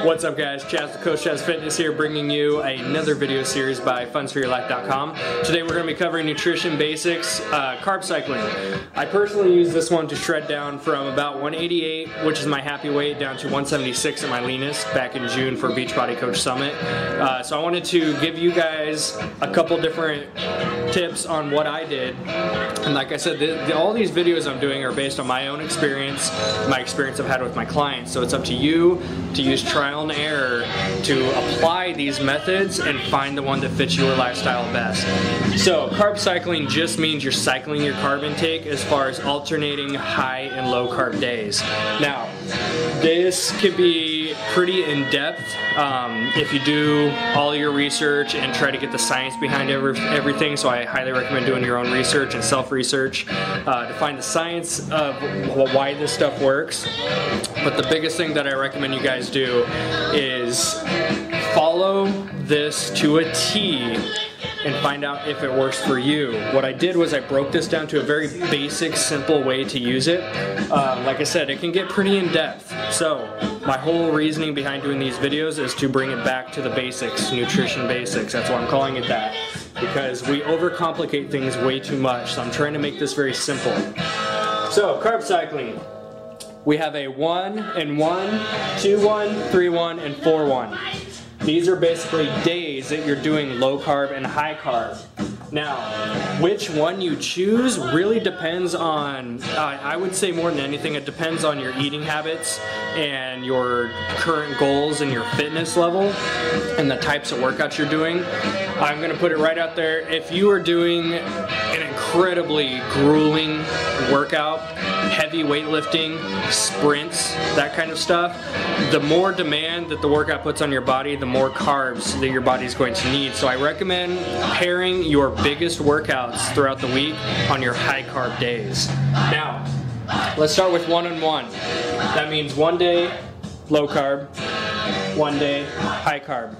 What's up guys, Chaz the Coach Chaz Fitness here, bringing you another video series by funsforyourlife.com. Today we're going to be covering nutrition basics, carb cycling. I personally use this one to shred down from about 188, which is my happy weight, down to 176 at my leanest back in June for Beachbody Coach Summit. So I wanted to give you guys a couple different tips on what I did. And like I said, all these videos I'm doing are based on my own experience, my experience I've had with my clients. So it's up to you to use trial and error to apply these methods and find the one that fits your lifestyle best. So carb cycling just means you're cycling your carb intake as far as alternating high and low carb days. Now, this could be pretty in-depth if you do all your research and try to get the science behind everything, so I highly recommend doing your own research and self-research to find the science of why this stuff works. But the biggest thing that I recommend you guys do is follow this to a T and find out if it works for you. What I did was I broke this down to a very basic, simple way to use it. Like I said, it can get pretty in-depth. So my whole reasoning behind doing these videos is to bring it back to the basics, nutrition basics. That's why I'm calling it that, because we overcomplicate things way too much. So I'm trying to make this very simple. So carb cycling. We have a 1 and 1, 2 1, 3 1, and 4 1. These are basically days that you're doing low carb and high carb. Now, which one you choose really depends on, I would say more than anything, it depends on your eating habits and your current goals and your fitness level and the types of workouts you're doing. I'm going to put it right out there. If you are doing an incredibly grueling workout, heavy weightlifting, sprints, that kind of stuff, the more demand that the workout puts on your body, the more carbs that your body is going to need. So I recommend pairing your biggest workouts throughout the week on your high carb days. Now, let's start with 1 and 1. That means one day low carb, one day high carb.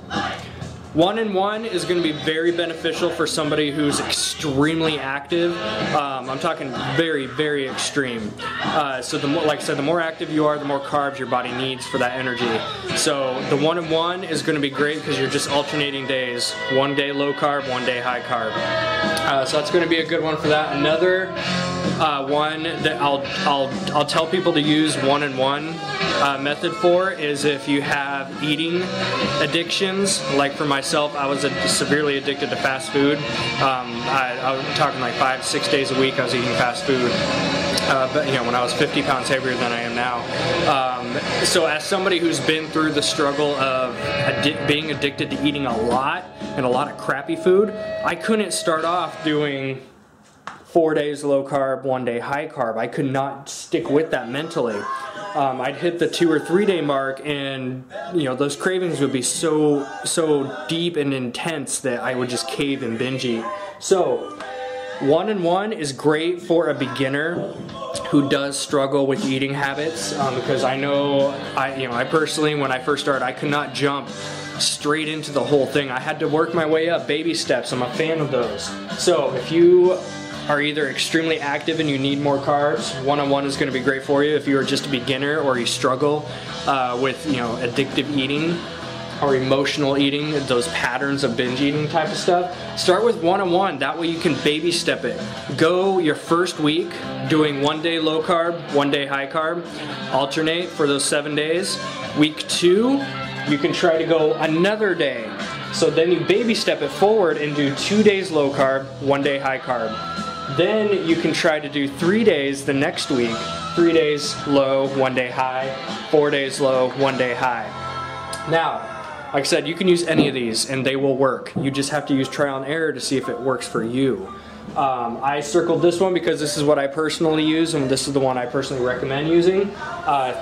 1 and 1 is going to be very beneficial for somebody who's extremely active. I'm talking very, very extreme. So the more, like I said, the more active you are, the more carbs your body needs for that energy. So the 1 and 1 is going to be great because you're just alternating days. One day low carb, one day high carb. So that's going to be a good one for that. Another one that I'll tell people to use 1 and 1 method for is if you have eating addictions. Like for myself, I was severely addicted to fast food. I'm talking like 5-6 days a week I was eating fast food. But you know, when I was 50 pounds heavier than I am now. So as somebody who's been through the struggle of being addicted to eating a lot and a lot of crappy food, I couldn't start off doing 4 days low carb, 1 day high carb. I could not stick with that mentally. I'd hit the 2 or 3 day mark, and you know, those cravings would be so deep and intense that I would just cave and binge eat. So 1 and 1 is great for a beginner who does struggle with eating habits, because I know I personally, when I first started, I could not jump straight into the whole thing. I had to work my way up, baby steps. I'm a fan of those. So if you are either extremely active and you need more carbs, 1 on 1 is going to be great for you. If you are just a beginner or you struggle with addictive eating or emotional eating, those patterns of binge eating type of stuff, start with 1 on 1. That way you can baby step it. Go your first week doing 1 day low carb, 1 day high carb. Alternate for those 7 days. Week 2, you can try to go another day. So then you baby step it forward and do 2 days low carb, 1 day high carb. Then you can try to do 3 days the next week. 3 days low, 1 day high. 4 days low, 1 day high. Now, like I said, you can use any of these and they will work. You just have to use trial and error to see if it works for you. I circled this one because this is what I personally use, and this is the one I personally recommend using.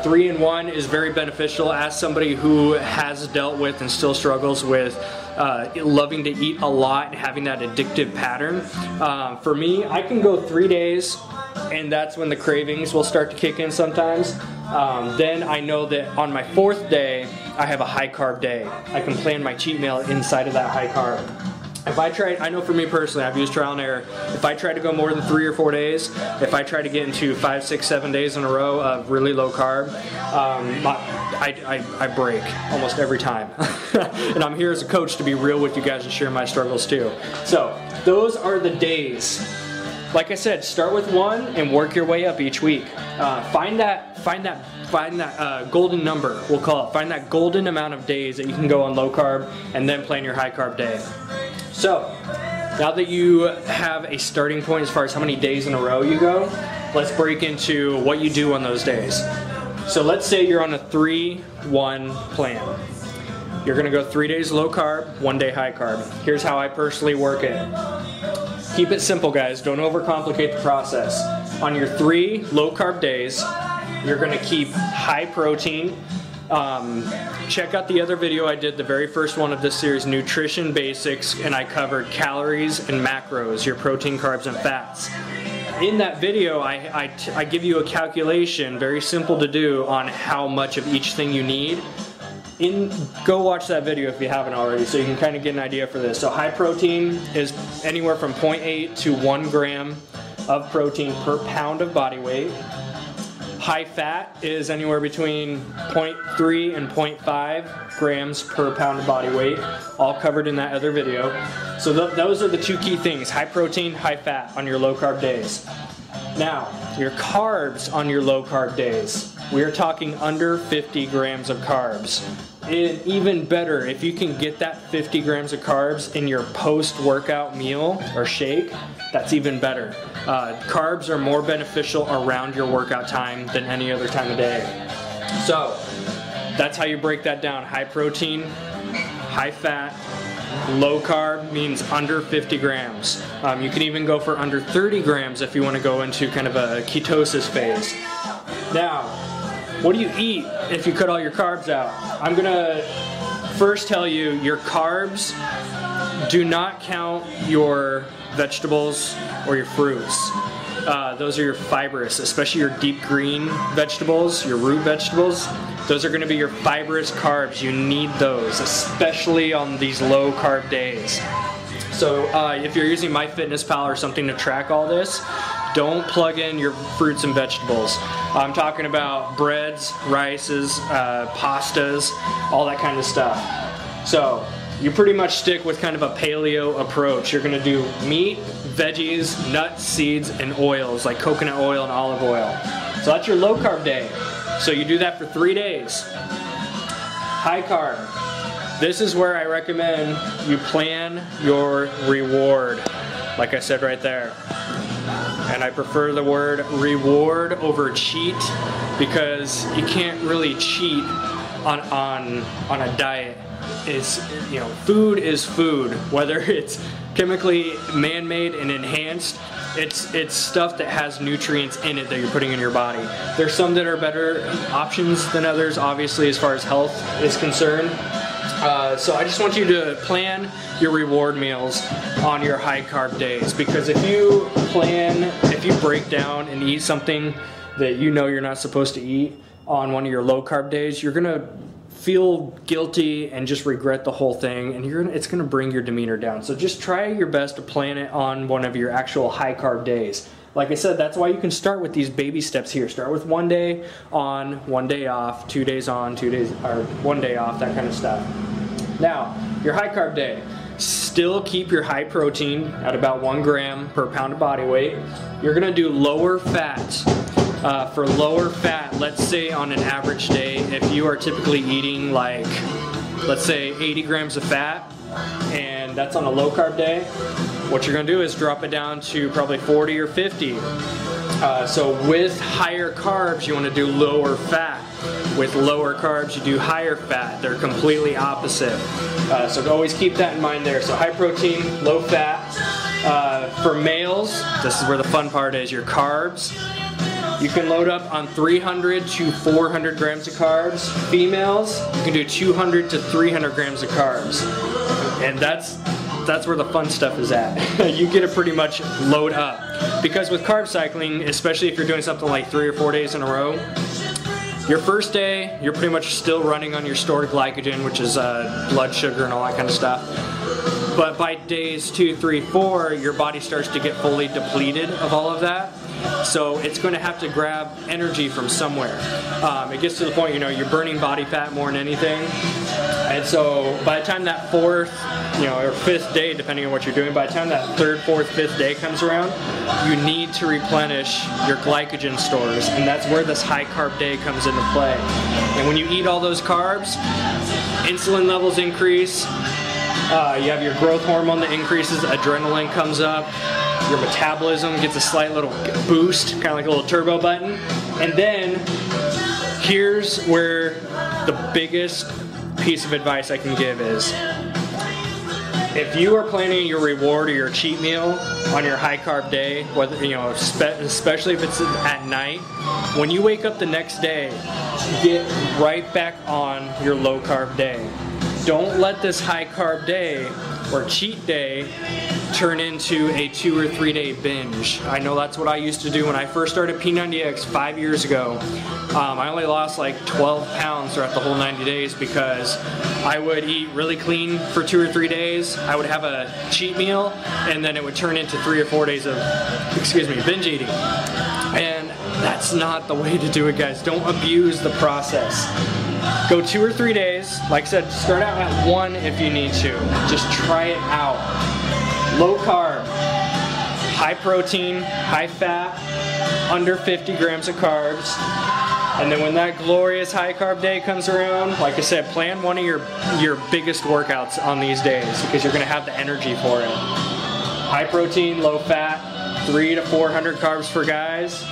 3 and 1 is very beneficial as somebody who has dealt with and still struggles with loving to eat a lot and having that addictive pattern. For me, I can go 3 days, and that's when the cravings will start to kick in sometimes. Then I know that on my 4th day, I have a high carb day. I can plan my cheat meal inside of that high carb. If I try, I know for me personally, I've used trial and error. If I try to go more than 3 or 4 days, if I try to get into 5, 6, 7 days in a row of really low carb, I break almost every time. And I'm here as a coach to be real with you guys and share my struggles too. So those are the days. Like I said, start with one and work your way up each week. Find that golden number, we'll call it. Find that golden amount of days that you can go on low carb and then plan your high carb day. So, now that you have a starting point as far as how many days in a row you go, let's break into what you do on those days. So let's say you're on a 3-1 plan. You're gonna go 3 days low carb, 1 day high carb. Here's how I personally work it. Keep it simple, guys, don't overcomplicate the process. On your 3 low carb days, you're gonna keep high protein. Check out the other video I did, the very first one of this series, Nutrition Basics, and I covered calories and macros, your protein, carbs, and fats. In that video, I give you a calculation, very simple to do, on how much of each thing you need. Go watch that video if you haven't already, so you can kind of get an idea for this. So high protein is anywhere from 0.8 to 1 gram of protein per pound of body weight. High fat is anywhere between 0.3 and 0.5 grams per pound of body weight, all covered in that other video. So those are the 2 key things, high protein, high fat on your low carb days. Now, your carbs on your low carb days. We are talking under 50 grams of carbs. And even better, if you can get that 50 grams of carbs in your post-workout meal or shake, that's even better. Carbs are more beneficial around your workout time than any other time of day. So, that's how you break that down. High protein, high fat, low carb means under 50 grams. You can even go for under 30 grams if you want to go into kind of a ketosis phase. Now, what do you eat if you cut all your carbs out? I'm gonna first tell you your carbs do not count your vegetables or your fruits. Those are your fibrous, especially your deep green vegetables, your root vegetables. Those are going to be your fibrous carbs. You need those, especially on these low carb days. So if you're using MyFitnessPal or something to track all this, don't plug in your fruits and vegetables. I'm talking about breads, rices, pastas, all that kind of stuff. So you pretty much stick with kind of a paleo approach. You're going to do meat, veggies, nuts, seeds, and oils like coconut oil and olive oil. So that's your low carb day. So you do that for 3 days. High carb. This is where I recommend you plan your reward, like I said right there. And I prefer the word reward over cheat, because you can't really cheat on a diet. Food is food, whether it's chemically man-made and enhanced. It's stuff that has nutrients in it that you're putting in your body. There's some that are better options than others, obviously, as far as health is concerned. So I just want you to plan your reward meals on your high carb days, because if you break down and eat something that you know you're not supposed to eat on one of your low carb days, you're gonna feel guilty and just regret the whole thing, and it's gonna bring your demeanor down. So just try your best to plan it on one of your actual high carb days. Like I said, that's why you can start with these baby steps here. Start with 1 day on, 1 day off, 2 days on, 2 days, or 1 day off, that kind of stuff. Now, your high carb day. Still keep your high protein at about 1 gram per pound of body weight. You're gonna do lower fat. For lower fat, let's say on an average day, if you are typically eating like, let's say 80 grams of fat, and that's on a low carb day, what you're gonna do is drop it down to probably 40 or 50. So with higher carbs, you wanna do lower fat. With lower carbs, you do higher fat. They're completely opposite. So always keep that in mind there. So high protein, low fat. For males, this is where the fun part is, your carbs. You can load up on 300 to 400 grams of carbs. Females, you can do 200 to 300 grams of carbs. And that's where the fun stuff is at. You get to pretty much load up. Because with carb cycling, especially if you're doing something like 3 or 4 days in a row, your first day, you're pretty much still running on your stored glycogen, which is blood sugar and all that kind of stuff. But by days 2, 3, 4, your body starts to get fully depleted of all of that. So it's going to have to grab energy from somewhere. It gets to the point, you know, you're burning body fat more than anything. And so by the time that 4th, you know, or 5th day, depending on what you're doing, by the time that 3rd, 4th, 5th day comes around, you need to replenish your glycogen stores. And that's where this high carb day comes into play. And when you eat all those carbs, insulin levels increase. You have your growth hormone that increases, adrenaline comes up, your metabolism gets a slight little boost, kind of like a little turbo button. And then here's where the biggest piece of advice I can give is, if you are planning your reward or your cheat meal on your high carb day, whether, you know, especially if it's at night, when you wake up the next day, get right back on your low carb day. Don't let this high carb day or cheat day turn into a 2 or 3 day binge. I know that's what I used to do when I first started P90X 5 years ago. I only lost like 12 pounds throughout the whole 90 days because I would eat really clean for 2 or 3 days. I would have a cheat meal, and then it would turn into 3 or 4 days of, binge eating. And that's not the way to do it, guys. Don't abuse the process. Go 2 or 3 days. Like I said, start out at 1 if you need to. Just try it out. Low carb, high protein, high fat, under 50 grams of carbs. And then when that glorious high carb day comes around, like I said, plan one of your biggest workouts on these days because you're going to have the energy for it. High protein, low fat, 300 to 400 carbs for guys,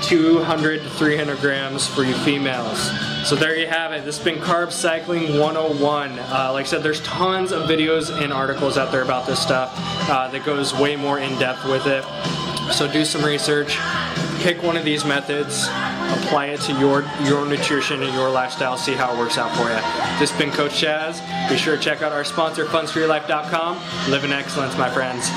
200 to 300 grams for you females. So there you have it. This has been Carb Cycling 101. Like I said, there's tons of videos and articles out there about this stuff that goes way more in depth with it. So do some research, pick one of these methods, apply it to your nutrition and your lifestyle, see how it works out for you. This has been Coach Chaz. Be sure to check out our sponsor, funsforyourlife.com. Live in excellence, my friends.